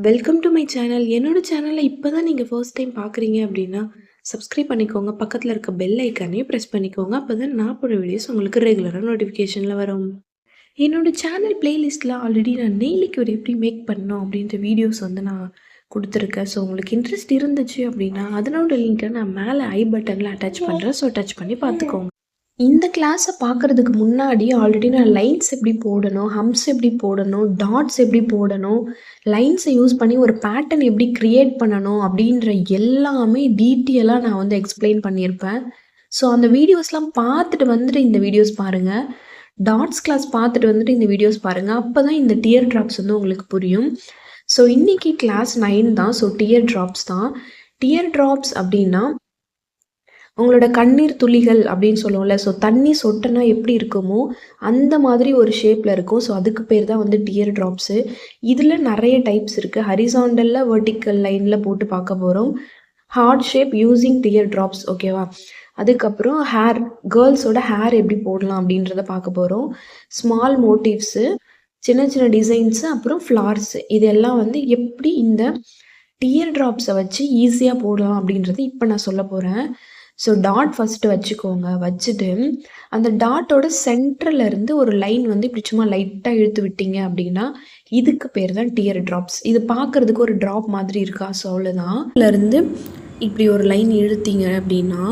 Welcome to my channel. என்னோட சேனலை இப்போ தான் நீங்கள் ஃபர்ஸ்ட் டைம் பார்க்குறீங்க அப்படின்னா சப்ஸ்கிரைப் பண்ணிக்கோங்க. பக்கத்தில் இருக்க பெல் ஐக்கானையும் ப்ரெஸ் பண்ணிக்கோங்க. அப்போ தான் நான் போடுற வீடியோஸ் உங்களுக்கு ரெகுலராக நோட்டிஃபிகேஷனில் வரும். என்னோட சேனல் பிளேலிஸ்ட்டில் ஆல்ரெடி நான் நெயில் க்யூர் எப்படி மேக் பண்ணணும் அப்படின்ற வீடியோஸ் நான் கொடுத்துருக்கேன். ஸோ உங்களுக்கு இன்ட்ரெஸ்ட் இருந்துச்சு அப்படின்னா அதனோட லிங்க்கை நான் மேலே ஐ பட்டனில் அட்டாச் பண்ணுறேன். ஸோ டச் பண்ணி பார்த்துக்கோங்க. இந்த கிளாஸை பார்க்குறதுக்கு முன்னாடி ஆல்ரெடி நான் லைன்ஸ் எப்படி போடணும், ஹம்ஸ் எப்படி போடணும், டாட்ஸ் எப்படி போடணும், லைன்ஸை யூஸ் பண்ணி ஒரு பேட்டர்ன் எப்படி க்ரியேட் பண்ணணும் அப்படின்ற எல்லாமே டீட்டெயிலாக நான் எக்ஸ்பிளைன் பண்ணியிருப்பேன். ஸோ அந்த வீடியோஸ்லாம் பார்த்துட்டு இந்த வீடியோஸ் பாருங்கள். டாட்ஸ் கிளாஸ் பார்த்துட்டு இந்த வீடியோஸ் பாருங்கள். அப்போ தான் இந்த டியர் ட்ராப்ஸ் உங்களுக்கு புரியும். ஸோ இன்றைக்கி கிளாஸ் 9 தான். ஸோ டியர் ட்ராப்ஸ் தான். டியர் ட்ராப்ஸ் அப்படின்னா உங்களோட கண்ணீர் துளிகள் அப்படின்னு சொல்லுவோம்ல. ஸோ தண்ணி சொட்டுனா எப்படி இருக்குமோ அந்த மாதிரி ஒரு ஷேப்பில் இருக்கும். ஸோ அதுக்கு பேர் தான் டியர் ட்ராப்ஸு. இதில் நிறைய டைப்ஸ் இருக்குது. ஹரிசாண்டலில் வெர்டிக்கல் லைனில் போட்டு பார்க்க போகிறோம். Heart shape using tear drops, ஓகேவா. அதுக்கப்புறம் ஹேர், கேர்ள்ஸோட ஹேர் எப்படி போடலாம் அப்படின்றத பார்க்க போகிறோம். ஸ்மால் மோட்டிவ்ஸு, சின்ன சின்ன டிசைன்ஸு, அப்புறம் ஃப்ளார்ஸு, இதெல்லாம் எப்படி இந்த டியர் ட்ராப்ஸை வச்சு ஈஸியாக போடலாம் அப்படின்றது இப்போ நான் சொல்ல போகிறேன். ஸோ டாட் ஃபஸ்ட்டு வச்சுக்கோங்க. வச்சுட்டு அந்த டாட்டோட சென்டர்லேருந்து ஒரு லைன் இப்படி சும்மா லைட்டாக இழுத்து விட்டீங்க அப்படின்னா இதுக்கு பேர் தான் டியர் ட்ராப்ஸ். இது பார்க்குறதுக்கு ஒரு ட்ராப் மாதிரி இருக்கா? ஸோ அவ்வளோதான். இதுலேருந்து இப்படி ஒரு லைன் இழுத்தீங்க அப்படின்னா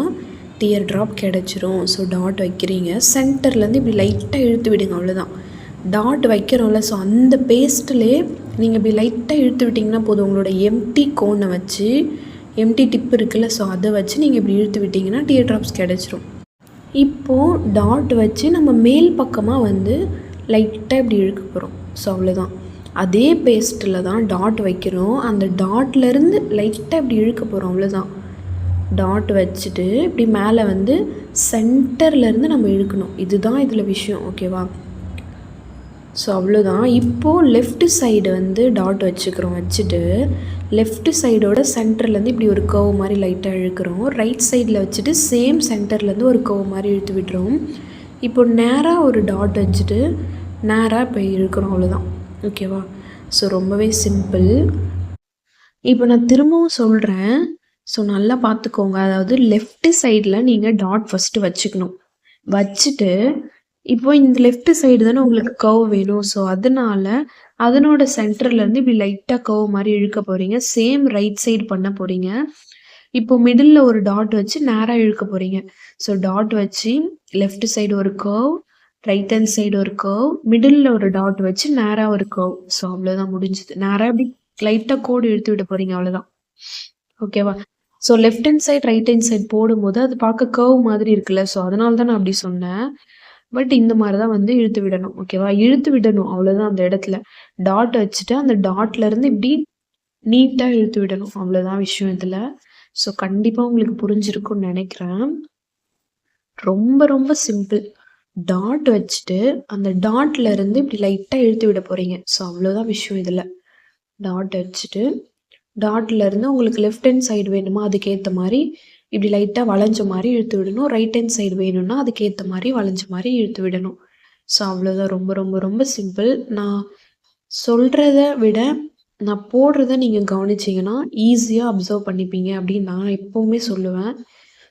டியர் ட்ராப் கிடச்சிரும். ஸோ டாட் வைக்கிறீங்க, சென்டர்லேருந்து இப்படி லைட்டாக இழுத்து விடுங்க, அவ்வளோதான். டாட் வைக்கிறோம்ல, ஸோ அந்த பேஸ்ட்லேயே நீங்கள் இப்படி லைட்டாக இழுத்து விட்டிங்கன்னா போதும். உங்களோட எம்டி கோனை வச்சு, எம்டி டிப் இருக்குல்ல, ஸோ அதை வச்சு நீங்கள் இப்படி இழுத்து விட்டிங்கன்னா டியர் ட்ராப்ஸ் கிடச்சிரும். இப்போது டாட் வச்சு நம்ம மேல் பக்கமாக லைட்டாக இப்படி இழுக்க போகிறோம். ஸோ அவ்வளோதான். அதே பேஸ்ட்டில் தான் டாட் வைக்கிறோம். அந்த டாட்லேருந்து லைட்டாக இப்படி இழுக்க போகிறோம், அவ்வளோதான். டாட் வச்சுட்டு இப்படி மேலே சென்டர்லேருந்து நம்ம இழுக்கணும். இதுதான் இதில் விஷயம், ஓகேவா. ஸோ அவ்வளோதான். இப்போது லெஃப்ட் சைடு டாட் வச்சுக்கிறோம். வச்சுட்டு லெஃப்ட் சைடோட சென்டர்லேருந்து இப்படி ஒரு கர்வ் மாதிரி லைட்டாக இழுக்கிறோம். ரைட் சைடில் வச்சுட்டு சேம் சென்டர்லேருந்து ஒரு கர்வ் மாதிரி இழுத்து விட்டுறோம். இப்போ நேராக ஒரு டாட் வச்சுட்டு நேராக இப்போ இழுக்கிறோம், அவ்வளோதான், ஓகேவா. ஸோ ரொம்பவே சிம்பிள். இப்போ நான் திரும்பவும் சொல்கிறேன். ஸோ நல்லா பார்த்துக்கோங்க. அதாவது லெஃப்ட் சைடில் நீங்கள் டாட் ஃபஸ்ட்டு வச்சுக்கணும். வச்சுட்டு இப்போ இந்த லெஃப்ட் சைடு தானே உங்களுக்கு கர்வ் வேணும். ஸோ அதனோட சென்டர்லேருந்து இப்படி லைட்டாக கர்வ் மாதிரி இழுக்க போகிறீங்க. சேம் ரைட் சைடு பண்ண போகிறீங்க. இப்போ மிடில் ஒரு டாட் வச்சு நேராக இழுக்க போகிறீங்க. ஸோ டாட் வச்சு லெஃப்ட் சைடு ஒரு கர்வ், ரைட் ஹேண்ட் சைடு ஒரு கர்வ், மிடில் ஒரு டாட் வச்சு நேராக ஒரு கர்வ். ஸோ அவ்வளோதான், முடிஞ்சுது. நேராக இப்படி லைட்டாக கோடு இழுத்து விட போகிறீங்க, அவ்வளோதான், ஓகேவா. So left hand side right hand side போடும்போது அது பார்க்க கர்வ் மாதிரி இருக்குல்ல. ஸோ அதனால தான் நான் அப்படி சொன்னேன். பட் இந்த மாதிரி தான் இழுத்து விடணும், ஓகேவா. இழுத்து விடணும், அவ்வளோதான். அந்த இடத்துல டாட் வச்சுட்டு அந்த டாட்லேருந்து இப்படி நீட்டாக இழுத்து விடணும், அவ்வளோதான் விஷயம் இதில். ஸோ கண்டிப்பாக உங்களுக்கு புரிஞ்சிருக்கும்னு நினைக்கிறேன். ரொம்ப ரொம்ப சிம்பிள். டாட் வச்சுட்டு அந்த டாட்லேருந்து இப்படி லைட்டாக இழுத்து விட போகிறீங்க. ஸோ அவ்வளோதான் விஷயம் இதில். டாட் வச்சுட்டு டாட்லேருந்து உங்களுக்கு லெஃப்ட் ஹேண்ட் சைடு வேணுமா அதுக்கேற்ற மாதிரி இப்படி லைட்டாக வளைஞ்ச மாதிரி இழுத்து விடணும். ரைட் ஹேண்ட் சைடு வேணும்னா அதுக்கேற்ற மாதிரி வளைஞ்ச மாதிரி இழுத்து விடணும். ஸோ அவ்வளோதான். ரொம்ப ரொம்ப ரொம்ப சிம்பிள். நான் சொல்கிறத விட நான் போடுறத நீங்கள் கவனிச்சிங்கன்னா ஈஸியாக அப்சர்வ் பண்ணிப்பீங்க அப்படின்னு நான் எப்போவுமே சொல்லுவேன்.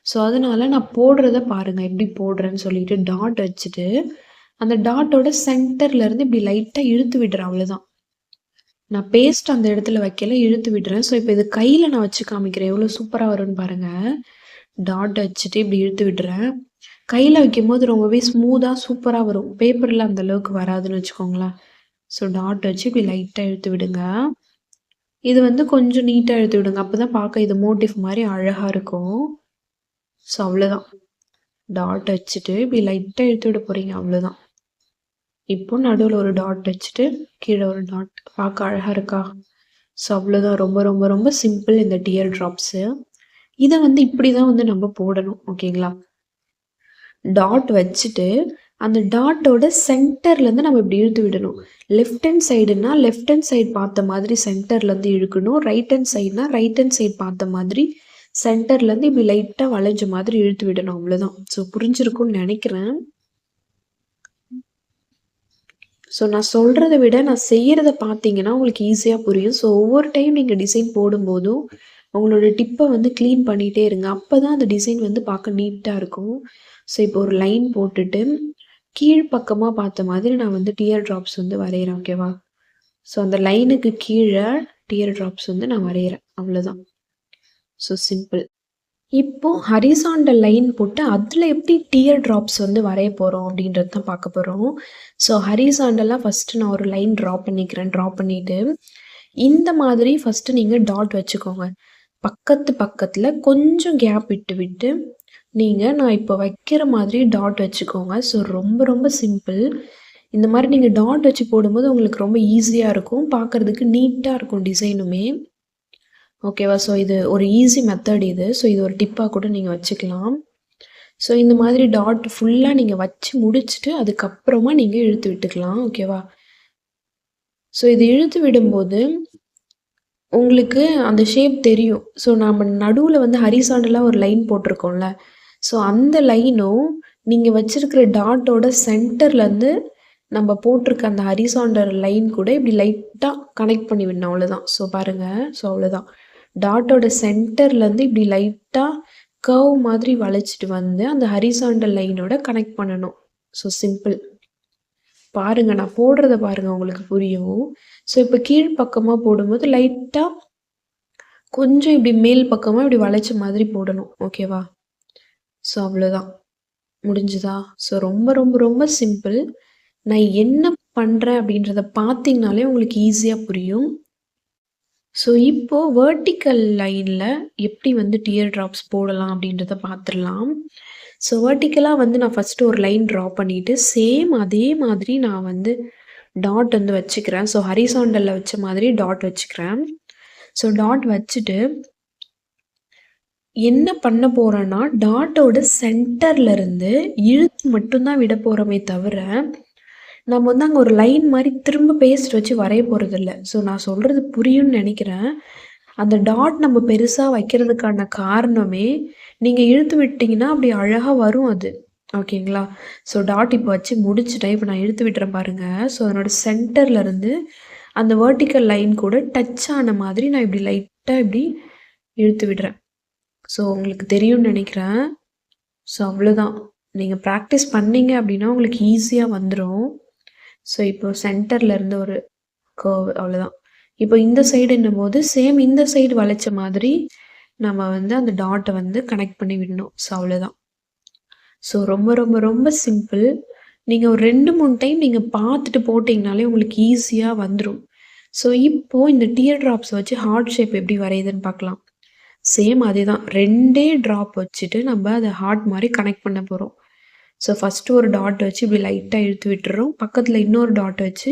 ஸோ அதனால் நான் போடுறத பாருங்கள் எப்படி போடுறேன்னு சொல்லிட்டு டாட் வச்சுட்டு அந்த டாட்டோட சென்டர்லேருந்து இப்படி லைட்டாக இழுத்து விடுறேன், அவ்வளோதான். நான் பேஸ்ட் அந்த இடத்துல வைக்கல, இழுத்து விடுறேன். ஸோ இப்போ இது கையில் நான் வச்சு காமிக்கிறேன், எவ்வளோ சூப்பராக வரும்னு பாருங்கள். டாட் வச்சுட்டு இப்படி இழுத்து விடுறேன். கையில் வைக்கும் போது ரொம்பவே ஸ்மூத்தாக சூப்பராக வரும். பேப்பரில் அந்த அளவுக்கு வராதுன்னு வச்சுக்கோங்களேன். ஸோ டாட் வச்சு இப்படி லைட்டாக இழுத்து விடுங்க. இது கொஞ்சம் நீட்டாக இழுத்து விடுங்க. அப்போ தான் பார்க்க இது மோட்டிவ் மாதிரி அழகாக இருக்கும். ஸோ அவ்வளோதான். டாட் வச்சுட்டு இப்படி லைட்டாக இழுத்து விட போகிறீங்க, அவ்வளோதான். இப்போ நடுவில் ஒரு டாட் வச்சுட்டு கீழே ஒரு டாட், பார்க்க அழகாக இருக்கா? ஸோ அவ்வளோதான். ரொம்ப ரொம்ப ரொம்ப சிம்பிள் இந்த டியர் ட்ராப்ஸு. இதை இப்படி தான் நம்ம போடணும், ஓகேங்களா. டாட் வச்சுட்டு அந்த டாட்டோட சென்டர்லேருந்து நம்ம இப்படி இழுத்து விடணும். லெஃப்ட் ஹேண்ட் சைடுனா லெஃப்ட் ஹேண்ட் சைடு பார்த்த மாதிரி சென்டர்லேருந்து இழுக்கணும். ரைட் ஹேண்ட் சைடுனா ரைட் ஹேண்ட் சைடு பார்த்த மாதிரி சென்டர்லேருந்து இப்படி லைட்டாக வளைஞ்ச மாதிரி இழுத்து விடணும், அவ்வளோதான். ஸோ புரிஞ்சிருக்கும்னு நினைக்கிறேன். ஸோ நான் சொல்றத விட நான் செய்யறத பார்த்தீங்கன்னா, உங்களுக்கு ஈஸியா புரியும். ஸோ ஒவ்வொரு டைம் நீங்க டிசைன் போடும்போதும், உங்களோட டிப்ப வந்து கிளீன் பண்ணிட்டே இருங்க. அப்பதான் அந்த டிசைன் வந்து பார்க்க நீட்டா இருக்கும். ஸோ இப்போ ஒரு லைன் போட்டுட்டு, கீழ் பக்கமா பார்த்த மாதிரி நான் வந்து டியர் ட்ராப்ஸ் வந்து வரையறேன். ஓகேவா? ஸோ அந்த லைனுக்கு கீழ டியர் ட்ராப்ஸ் வந்து நான் வரையறேன். அவ்வளோதான். So simple. இப்போ ஹரிசாண்டல் லைன் போட்டு அதில எப்படி டியர் ட்ராப்ஸ் வந்து வரைய போறோம் அப்படின்றது தான் பார்க்க போறோம். ஸோ ஹரிசாண்டலா ஃபர்ஸ்ட்டு நான் ஒரு லைன் ட்ரா பண்ணிக்கிறேன். ட்ரா பண்ணிட்டு, இந்த மாதிரி ஃபர்ஸ்ட்டு நீங்க டாட் வச்சுக்கோங்க. பக்கத்துல கொஞ்சம் கேப் விட்டு விட்டு, நீங்க நான் இப்போ வைக்கிற மாதிரி டாட் வச்சுக்கோங்க. ஸோ ரொம்ப ரொம்ப சிம்பிள். இந்த மாரி நீங்க டாட் வச்சு போடும்போது உங்களுக்கு ரொம்ப ஈஸியா இருக்கும். பார்க்கறதுக்கு நீட்டா இருக்கும் டிசைனுமே. ஓகேவா? ஸோ இது ஒரு ஈஸி மெத்தட் இது. ஸோ இது ஒரு டிப்பா கூட நீங்க வச்சுக்கலாம். ஸோ இந்த மாதிரி டாட் ஃபுல்லா நீங்க வச்சு முடிச்சுட்டு, அதுக்கப்புறமா நீங்க இழுத்து விட்டுக்கலாம். ஓகேவா? ஸோ இது இழுத்து விடும்போது, உங்களுக்கு அந்த ஷேப் தெரியும். ஸோ நாம நடுவுல வந்து ஹரிசாண்டலா ஒரு லைன் போட்டிருக்கோம்ல. ஸோ அந்த லைனும், நீங்க வச்சிருக்கிற டாட்டோட சென்டர்லேருந்து நம்ம போட்டிருக்க அந்த ஹரிசாண்டல் லைன் கூட இப்படி லைட்டா கனெக்ட் பண்ணி விடணும். அவ்வளோதான். ஸோ பாருங்க. ஸோ அவ்வளோதான். டாட்டோட சென்டர்லேருந்து இப்படி லைட்டா கர்வ் மாதிரி வளைச்சிட்டு வந்து, அந்த ஹரிசாண்டல் லைனோட கனெக்ட் பண்ணணும். So simple. பாருங்க, நான் போடுறத பாருங்க உங்களுக்கு புரியும். ஸோ இப்போ கீழ் பக்கமா போடும்போது லைட்டா கொஞ்சம் இப்படி மேல் பக்கமா இப்படி வளைச்ச மாதிரி போடணும். ஓகேவா? ஸோ அவ்வளோதான். முடிஞ்சுதா? ஸோ ரொம்ப ரொம்ப ரொம்ப சிம்பிள். நான் என்ன பண்றேன் அப்படின்றத பார்த்தீங்கனாலே உங்களுக்கு ஈஸியா புரியும். ஸோ இப்போ வெர்டிக்கல் லைன்ல எப்படி வந்து டியர் ட்ராப்ஸ் போடலாம் அப்படின்றத பார்த்துடலாம். ஸோ வெர்டிக்கலா வந்து நான் ஃபர்ஸ்ட்டு ஒரு லைன் ட்ரா பண்ணிட்டு, சேம் அதே மாதிரி நான் வந்து டாட் வந்து வச்சுக்கிறேன். ஸோ ஹரிசாண்டல்ல வச்ச மாதிரி டாட் வச்சுக்கிறேன். ஸோ டாட் வச்சுட்டு என்ன பண்ண போறேன்னா, டாட்டோட சென்டர்ல இருந்து இழுத்து மட்டும் தான் விட போறோமே தவிர, நம்ம வந்து அங்க ஒரு லைன் மாரி திரும்ப பேஸ்ட் வச்சு வரைய போறதில்ல. ஸோ நான் சொல்றது புரியும்னு நெனைக்கிறேன். அந்த டாட் நம்ம பெருசா வைக்கிறதுக்கான காரணமே, நீங்க இழுத்து விட்டீங்கன்னா, அப்படி அழகா வரும் அது. ஓகேங்களா? ஸோ டாட் இப்போ வச்சு முடிச்சுட்டேன். இப்போ நான் இழுத்து விடுறேன் பாருங்க. ஸோ அதனோட சென்டர்ல இருந்து அந்த வெர்டிக்கல் லைன் கூட டச் ஆன மாதிரி நான் இப்படி லைட்டா இப்படி இழுத்து விடுறேன். ஸோ உங்களுக்கு தெரியும்னு நெனைக்கிறேன். ஸோ அவ்வளோதான். நீங்க பிராக்டிஸ் பண்ணீங்க அப்படின்னா, உங்களுக்கு ஈஸியா வந்துரும். ஸோ இப்போ சென்டர்ல இருந்து ஒரு கர்வ் அவ்வளோதான். இப்போ இந்த சைடுன்னும்போது, சேம் இந்த சைடு வளைச்ச மாதிரி நம்ம வந்து அந்த டாட்ட வந்து கனெக்ட் பண்ணி விடணும். ஸோ அவ்வளோதான். ஸோ ரொம்ப ரொம்ப ரொம்ப சிம்பிள். நீங்க ஒரு 2, 3 டைம் நீங்க பார்த்துட்டு போட்டீங்கனாலே உங்களுக்கு ஈஸியா வந்துரும். ஸோ இப்போ இந்த டியர் ட்ராப்ஸ் வச்சு ஹார்ட் ஷேப் எப்படி வரையுதுன்னு பார்க்கலாம். சேம் அதேதான். 2டே ட்ராப் வச்சுட்டு நம்ம அத ஹார்ட் மாரி கனெக்ட் பண்ண போறோம். ஸோ ஃபர்ஸ்ட்டு ஒரு டாட் வச்சு இப்படி லைட்டா இழுத்து விட்டுர்றோம். பக்கத்துல இன்னொரு டாட் வச்சு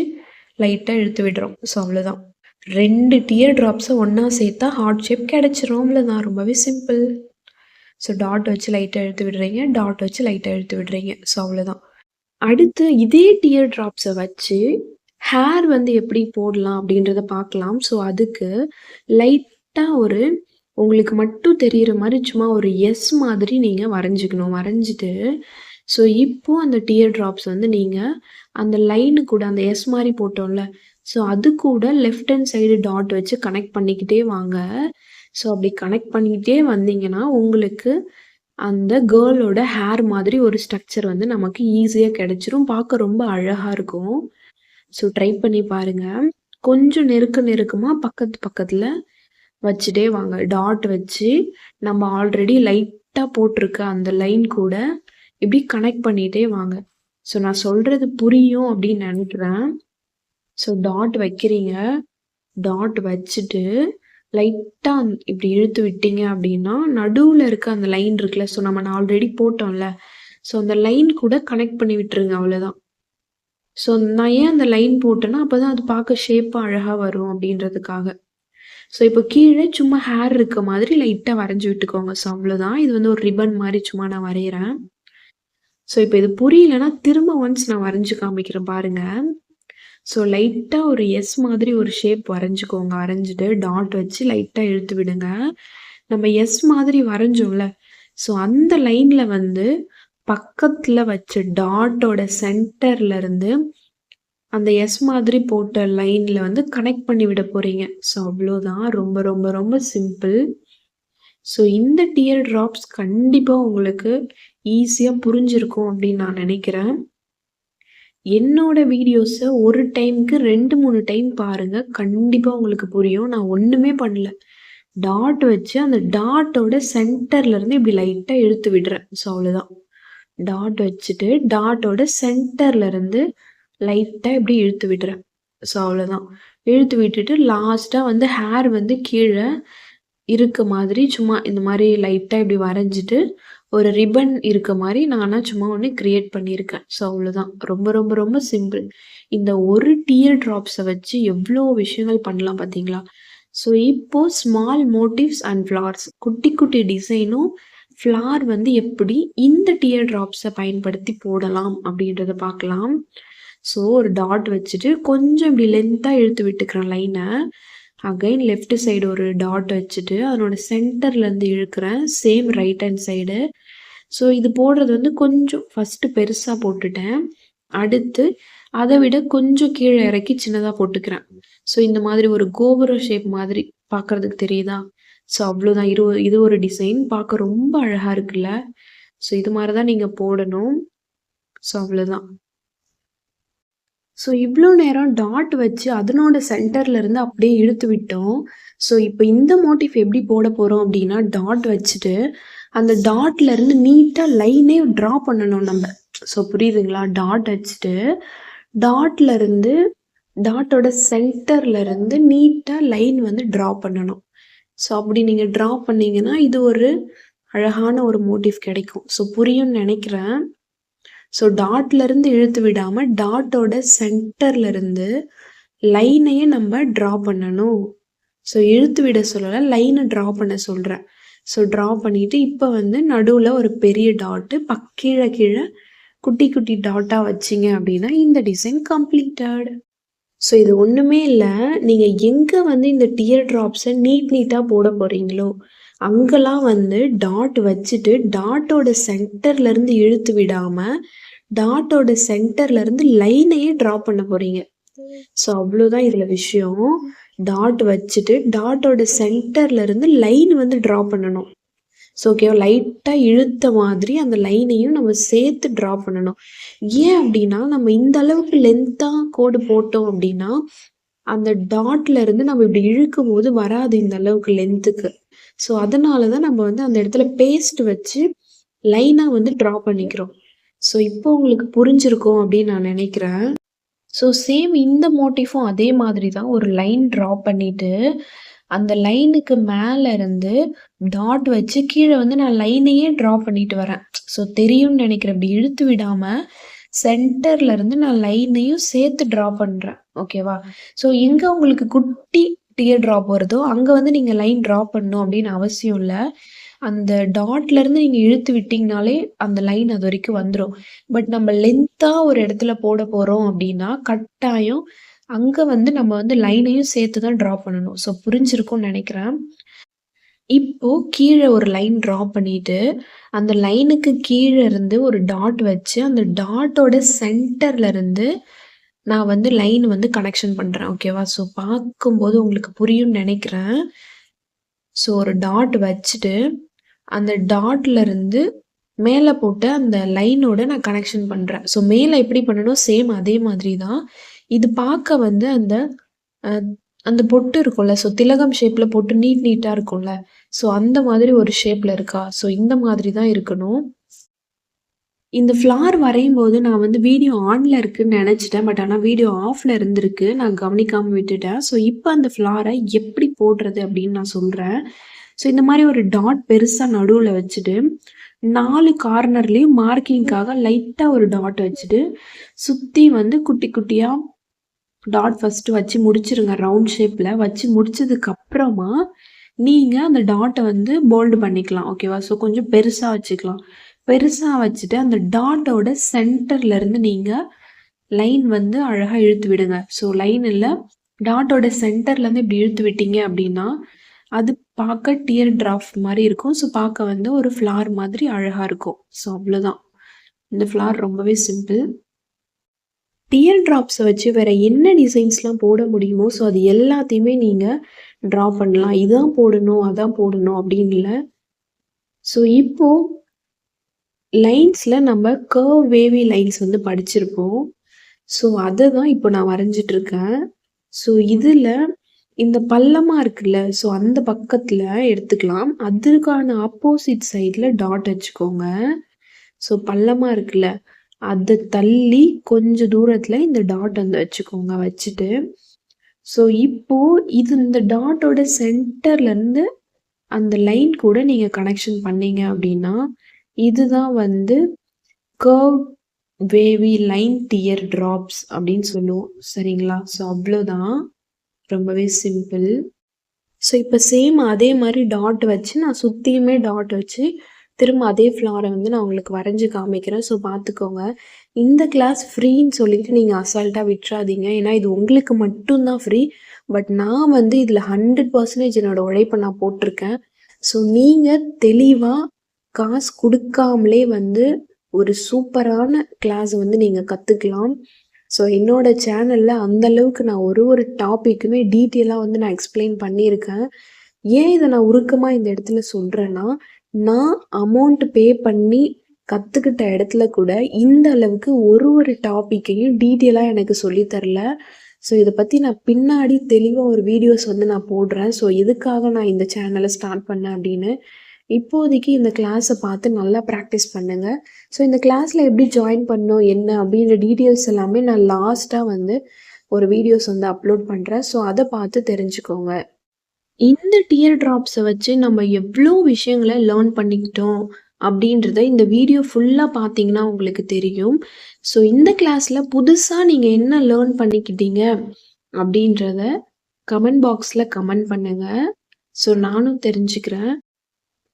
லைட்டா இழுத்து விடுறோம். ஸோ அவ்வளோதான். 2 டியர் ட்ராப்ஸ ஒண்ணா சேர்த்தா ஹார்ட் ஷேப் கிடைச்சிரும். அவ்வளோதான். ரொம்பவே சிம்பிள். ஸோ டாட் வச்சு லைட்டா இழுத்து விடுறீங்க. டாட் வச்சு லைட்டா இழுத்து விடுறீங்க. ஸோ அவ்வளோதான். அடுத்து இதே டியர் ட்ராப்ஸ வச்சு ஹேர் வந்து எப்படி போடலாம் அப்படின்றத பார்க்கலாம். ஸோ அதுக்கு லைட்டா ஒரு உங்களுக்கு மட்டும் தெரியிற மாரி சும்மா ஒரு எஸ் மாதிரி நீங்க வரைஞ்சுக்கணும். வரைஞ்சிட்டு, ஸோ இப்போ அந்த டியர் ட்ராப்ஸ் வந்து நீங்க அந்த லைனு கூட அந்த எஸ் மாரி போட்டோம்ல, ஸோ அது கூட லெஃப்ட் ஹேண்ட் சைடு டாட் வச்சு கனெக்ட் பண்ணிக்கிட்டே வாங்க. ஸோ அப்படி கனெக்ட் பண்ணிக்கிட்டே வந்தீங்கன்னா, உங்களுக்கு அந்த கேர்ளோட ஹேர் மாதிரி ஒரு ஸ்ட்ரக்சர் வந்து நமக்கு ஈஸியா கிடைச்சிரும். பார்க்க ரொம்ப அழகா இருக்கும். ஸோ ட்ரை பண்ணி பாருங்க. கொஞ்சம் நெருக்கமா பக்கத்துல வச்சுட்டே வாங்க. டாட் வச்சு நம்ம ஆல்ரெடி லைட்டா போட்டிருக்க அந்த லைன் கூட இப்படி கனெக்ட் பண்ணிட்டே வாங்க. ஸோ நான் சொல்றது புரியும் அப்படின்னு நினைக்கிறேன். ஸோ டாட் வைக்கிறீங்க. டாட் வச்சுட்டு லைட்டா இப்படி இழுத்து விட்டீங்க அப்படின்னா, நடுவுல இருக்க அந்த லைன் இருக்குல்ல, ஸோ நம்ம ஆல்ரெடி போட்டோம்ல, ஸோ அந்த லைன் கூட கனெக்ட் பண்ணி விட்டுருங்க. அவ்வளோதான். ஸோ நான் ஏன் அந்த லைன் போட்டேன்னா, அப்பதான் அது பார்க்க ஷேப்பா அழகா வரும் அப்படின்றதுக்காக. ஸோ இப்போ கீழே சும்மா ஹேர் இருக்க மாதிரி லைட்டா வரைஞ்சு விட்டுக்கோங்க. ஸோ அவ்வளோதான். இது வந்து ஒரு ரிப்பன் மாரி சும்மா நான் வரையறேன். ஸோ இப்போ இது புரியலன்னா திரும்ப ஒன்ஸ் நான் வரைஞ்சு காமிக்கிறேன் பாருங்க. ஸோ லைட்டா ஒரு எஸ் மாதிரி ஒரு ஷேப் வரைஞ்சுக்கோங்க. வரைஞ்சிட்டு டாட் வச்சு லைட்டா இழுத்து விடுங்க. நம்ம எஸ் மாதிரி வரைஞ்சோம்ல, ஸோ அந்த லைன்ல வந்து பக்கத்துல வச்ச டாட்டோட சென்டர்ல இருந்து அந்த எஸ் மாதிரி போட்ட லைன்ல வந்து கனெக்ட் பண்ணி விட போறீங்க. ஸோ அவ்வளோதான். ரொம்ப ரொம்ப ரொம்ப சிம்பிள். ஸோ இந்த டியர் ட்ராப்ஸ் கண்டிப்பா உங்களுக்கு ஈஸியா புரிஞ்சிருக்கும் அப்படின்னு நான் நினைக்கிறேன். என்னோட வீடியோஸ ஒரு டைம்க்கு 2, 3 டைம் பாருங்க. கண்டிப்பா உங்களுக்கு புரியும். நான் ஒண்ணுமே பண்ணல. டாட் வச்சு அந்த டாட்டோட சென்டர்ல இருந்து இப்படி லைட்டா இழுத்து விடுறேன். ஸோ அவ்வளோதான். டாட் வச்சுட்டு டாட்டோட சென்டர்ல இருந்து லைட்டா இப்படி இழுத்து விடுறேன். ஸோ அவ்வளோதான். இழுத்து விட்டுட்டு லாஸ்ட்டா வந்து ஹேர் வந்து கீழ இருக்க மாதிரி சும்மா இந்த மாரி லைட்டா இப்படி வரைஞ்சிட்டு, ஒரு ரிப்பன் இருக்க மாரி நானா சும்மா ஒண்ணு கிரியேட் பண்ணியிருக்கேன். ஸோ அவ்வளோதான். ரொம்ப ரொம்ப ரொம்ப சிம்பிள். இந்த ஒரு டியர் ட்ராப்ஸ வச்சு எவ்ளோ விஷயங்கள் பண்ணலாம் பார்த்தீங்களா? ஸோ இப்போ ஸ்மால் மோட்டிவ்ஸ் அண்ட் ஃப்ளார்ஸ் குட்டி குட்டி டிசைனும் ஃப்ளார் வந்து எப்படி இந்த டியர் ட்ராப்ஸ பயன்படுத்தி போடலாம் அப்படின்றத பார்க்கலாம். ஸோ ஒரு டாட் வச்சுட்டு கொஞ்சம் இப்படி லென்த்தா இழுத்து விட்டுக்கிறேன் லைன. அகைன் லெஃப்ட் சைடு ஒரு டாட் வச்சுட்டு அதனோட சென்டர்லேருந்து இழுக்கிறேன். Same right hand side. So இது போடுறது வந்து கொஞ்சம் ஃபஸ்ட்டு பெருசாக போட்டுட்டேன். அடுத்து அதை விட கொஞ்சம் கீழே இறக்கி சின்னதாக போட்டுக்கிறேன். ஸோ இந்த மாதிரி ஒரு கோபுரம் ஷேப் மாதிரி பார்க்குறதுக்கு தெரியுதா? ஸோ அவ்வளோதான். இது ஒரு டிசைன் பார்க்க ரொம்ப அழகாக இருக்குல்ல? ஸோ இது மாதிரி தான் நீங்கள் போடணும். ஸோ அவ்வளோதான். ஸோ இவ்வளோ நேரம் டாட் வச்சு அதனோட சென்டர்ல இருந்து அப்படியே இழுத்து விட்டோம். ஸோ இப்போ இந்த மோட்டிவ் எப்படி போட போகிறோம் அப்படின்னா, டாட் வச்சுட்டு அந்த டாட்ல இருந்து நீட்டாக லைனே ட்ரா பண்ணணும் நம்ம. ஸோ புரியுதுங்களா? டாட் வச்சுட்டு டாட்ல இருந்து டாட்டோட சென்டர்ல இருந்து நீட்டாக லைன் வந்து ட்ரா பண்ணணும். ஸோ அப்படி நீங்கள் ட்ரா பண்ணீங்கன்னா இது ஒரு அழகான ஒரு மோட்டிவ் கிடைக்கும். ஸோ புரியும்னு நினைக்கிறேன். ஸோ டாட்லேருந்து இழுத்து விடாமல் டாட்டோட சென்டர்லேருந்து லைனையே நம்ம ட்ரா பண்ணணும். ஸோ இழுத்து விட சொல்லலை, லைனை ட்ரா பண்ண சொல்கிறேன். ஸோ ட்ரா பண்ணிவிட்டு இப்போ வந்து நடுவில் ஒரு பெரிய டாட்டு கீழே கீழே குட்டி குட்டி டாட்டாக வச்சிங்க அப்படின்னா இந்த டிசைன் கம்ப்ளீட்டட். ஸோ இது ஒன்றுமே இல்லை, நீங்கள் எங்கே வந்து இந்த டியர் ட்ராப்ஸை நீட்டாக போட போகிறீங்களோ அங்கெல்லாம் வந்து டாட் வச்சுட்டு டாட்டோட சென்டர்லேருந்து இழுத்து விடாமல் டாட்டோட சென்டர்லேருந்து லைனையே ட்ரா பண்ண போகிறீங்க. ஸோ அவ்வளோதான் இதில் விஷயம். டாட் வச்சுட்டு டாட்டோட சென்டர்லேருந்து லைன் வந்து ட்ரா பண்ணணும். ஸோ ஓகேவா? லைட்டாக இழுத்த மாதிரி அந்த லைனையும் நம்ம சேர்த்து ட்ரா பண்ணணும். ஏன் அப்படின்னா நம்ம இந்த அளவுக்கு லென்த்தாக கோடு போட்டோம் அப்படின்னா அந்த டாட்ல இருந்து நம்ம இப்படி இழுக்கும் போது வராது இந்த அளவுக்கு லென்த்துக்கு. ஸோ அதனால தான் நம்ம வந்து அந்த இடத்துல பேஸ்ட் வச்சு லைனாக வந்து ட்ரா பண்ணிக்கிறோம். ஸோ இப்போ உங்களுக்கு புரிஞ்சிருக்கும் அப்படின்னு நான் நினைக்கிறேன். ஸோ சேம் இந்த மோட்டிஃபும் அதே மாதிரி தான். ஒரு லைன் ட்ரா பண்ணிட்டு அந்த லைனுக்கு மேலே இருந்து டாட் வச்சு கீழே வந்து நான் லைனையே ட்ரா பண்ணிட்டு வரேன். ஸோ தெரியும்னு நினைக்கிறேன். இப்படி இழுத்து விடாமல் சென்டர்ல இருந்து நான் லைனையும் சேர்த்து ட்ரா பண்ணுறேன். ஓகேவா? ஸோ எங்கே உங்களுக்கு குட்டி டியர் ட்ராப் வருதோ அங்கே வந்து நீங்கள் லைன் ட்ரா பண்ணணும் அப்படின்னு அவசியம் இல்லை. அந்த டாட்லேருந்து நீங்கள் இழுத்து விட்டிங்கனாலே அந்த லைன் அது வரைக்கும் வந்துடும். பட் நம்ம லென்த்தாக ஒரு இடத்துல போட போகிறோம் அப்படின்னா கட்டாயம் அங்கே வந்து நம்ம வந்து லைனையும் சேர்த்து தான் ட்ரா பண்ணணும். ஸோ புரிஞ்சிருக்கும்னு நினைக்கிறேன். இப்போ கீழே ஒரு லைன் ட்ரா பண்ணிட்டு அந்த லைனுக்கு கீழே இருந்து ஒரு டாட் வச்சு அந்த டாட்டோட சென்டர்ல இருந்து நான் வந்து லைன் வந்து கனெக்ஷன் பண்ணுறேன். ஓகேவா? ஸோ பார்க்கும்போது உங்களுக்கு புரியும்னு நினைக்கிறேன். ஸோ ஒரு டாட் வச்சுட்டு அந்த டாட்ல இருந்து மேலே போட்டு அந்த லைனோட நான் கனெக்ஷன் பண்ணுறேன். ஸோ மேலே எப்படி பண்ணணும் சேம் அதே மாதிரி தான். இது பார்க்க வந்து அந்த பொட்டு இருக்கும்ல, ஸோ திலகம் ஷேப்பில் போட்டு நீட்டாக இருக்கும்ல, ஸோ அந்த மாதிரி ஒரு ஷேப்பில் இருக்கா? ஸோ இந்த மாதிரி தான் இருக்கணும். இந்த ஃப்ளார் வரையும் போது நான் வந்து வீடியோ ஆனில் இருக்குன்னு நினச்சிட்டேன். பட் ஆனால் வீடியோ ஆஃபில் இருந்திருக்கு. நான் கவனிக்காமல் விட்டுட்டேன். ஸோ இப்போ அந்த ஃப்ளாரை எப்படி போடுறது அப்படின்னு நான் சொல்கிறேன். ஸோ இந்த மாதிரி ஒரு டாட் பெருசாக நடுவில் வச்சுட்டு 4 கார்னர்லேயும் மார்க்கிங்காக லைட்டாக ஒரு டாட் வச்சுட்டு சுற்றி வந்து குட்டி குட்டியாக டாட் ஃபஸ்ட்டு வச்சு முடிச்சிருங்க. ரவுண்ட் ஷேப்பில் வச்சு முடிச்சதுக்கப்புறமா நீங்கள் அந்த டாட்டை வந்து போல்டு பண்ணிக்கலாம். ஓகேவா? ஸோ கொஞ்சம் பெருசாக வச்சுக்கலாம். பெருசாக வச்சுட்டு அந்த டாட்டோட சென்டர்லேருந்து நீங்கள் லைன் வந்து அழகாக இழுத்து விடுங்க. ஸோ லைன் இல்லை, டாட்டோட சென்டர்லேருந்து இப்படி இழுத்து விட்டீங்க அப்படின்னா அது பார்க்க டியர் ட்ராஃப்ட் மாதிரி இருக்கும். ஸோ பார்க்க வந்து ஒரு ஃப்ளார் மாதிரி அழகாக இருக்கும். ஸோ அவ்வளோதான். இந்த ஃப்ளார் ரொம்பவே சிம்பிள். டியர் ட்ராப்ஸை வச்சு வேறு என்ன டிசைன்ஸ்லாம் போட முடியுமோ ஸோ அது எல்லாத்தையுமே நீங்கள் ட்ரா பண்ணலாம். இதான் போடணும் அதான் போடணும் அப்படின்னு இல்லை. ஸோ இப்போது லைன்ஸில் நம்ம கர்வ் வேவி லைன்ஸ் வந்து படிச்சிருப்போம். ஸோ அதை தான் இப்போ நான் வரைஞ்சிட்ருக்கேன். ஸோ இதில் இந்த பள்ளமாக இருக்குல்ல, ஸோ அந்த பக்கத்தில் எடுத்துக்கலாம். அதற்கான ஆப்போசிட் சைடில் டாட் வச்சுக்கோங்க. ஸோ பள்ளமாக இருக்குல்ல, அதை தள்ளி கொஞ்சம் தூரத்தில் இந்த டாட் வந்து வச்சுக்கோங்க. வச்சுட்டு ஸோ இப்போது இது இந்த டாட்டோட சென்டர்லேருந்து அந்த லைன் கூட நீங்கள் கனெக்ஷன் பண்ணீங்க அப்படின்னா இதுதான் வந்து curve wavy line dear drops அப்படின்னு சொல்லுவோம். சரிங்களா? ஸோ அவ்வளோதான், ரொம்பவே சிம்பிள். ஸோ இப்போ சேம் அதே மாதிரி டாட் வச்சு நான் சுற்றியுமே டாட் வச்சு திரும்ப அதே ஃப்ளாரை வந்து நான் உங்களுக்கு வரைஞ்சி காமிக்கிறேன். ஸோ பார்த்துக்கோங்க. இந்த கிளாஸ் ஃப்ரீன்னு சொல்லிட்டு நீங்கள் அசால்ட்டாக விட்டுறாதீங்க. ஏன்னா இது உங்களுக்கு மட்டும்தான் ஃப்ரீ. பட் நான் வந்து இதில் 100% என்னோடய உழைப்பை நான் போட்டிருக்கேன். ஸோ நீங்கள் தெளிவாக காசு கொடுக்காமலே வந்து ஒரு சூப்பரான கிளாஸ் வந்து நீங்கள் கற்றுக்கலாம். ஸோ என்னோடய சேனலில் அந்தளவுக்கு நான் ஒரு டாப்பிக்குமே டீட்டெயிலாக வந்து நான் எக்ஸ்பிளைன் பண்ணியிருக்கேன். ஏன் இதை நான் உருக்கமாக இந்த இடத்துல சொல்கிறேன்னா, நான் அமௌண்ட் பே பண்ணி கற்றுக்கிட்ட இடத்துல கூட இந்த அளவுக்கு ஒரு டாப்பிக்கையும் டீட்டெயிலாக எனக்கு சொல்லித்தரல. ஸோ இதை பற்றி நான் பின்னாடி தெளிவாக ஒரு வீடியோஸ் வந்து நான் போடுறேன். ஸோ எதுக்காக நான் இந்த சேனலை ஸ்டார்ட் பண்ணேன் அப்படின்னு. இப்போதைக்கு இந்த கிளாஸை பார்த்து நல்லா ப்ராக்டிஸ் பண்ணுங்கள். ஸோ இந்த கிளாஸில் எப்படி ஜாயின் பண்ணணும் என்ன அப்படின்ற டீட்டெயில்ஸ் எல்லாமே நான் லாஸ்ட்டாக வந்து ஒரு வீடியோஸ் வந்து அப்லோட் பண்ணுறேன். ஸோ அதை பார்த்து தெரிஞ்சுக்கோங்க. இந்த டியர் ட்ராப்ஸை வச்சு நம்ம எவ்வளோ விஷயங்களை லேர்ன் பண்ணிக்கிட்டோம் அப்படின்றத இந்த வீடியோ ஃபுல்லாக பார்த்தீங்கன்னா உங்களுக்கு தெரியும். ஸோ இந்த கிளாஸில் புதுசாக நீங்கள் என்ன லேர்ன் பண்ணிக்கிட்டீங்க அப்படின்றத கமெண்ட் பாக்ஸில் கமெண்ட் பண்ணுங்கள். ஸோ நானும் தெரிஞ்சுக்கிறேன்.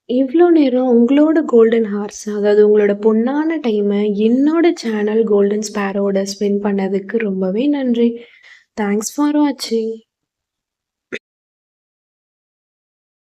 இவ்வளோ நேரம் உங்களோட கோல்டன் ஹார்ஸ், அதாவது உங்களோட பொன்னான டைமை என்னோட சேனல் கோல்டன் ஸ்பேரோட ஸ்பெண்ட் பண்ணதுக்கு ரொம்பவே நன்றி. தேங்க்ஸ் ஃபார் வாட்சிங்.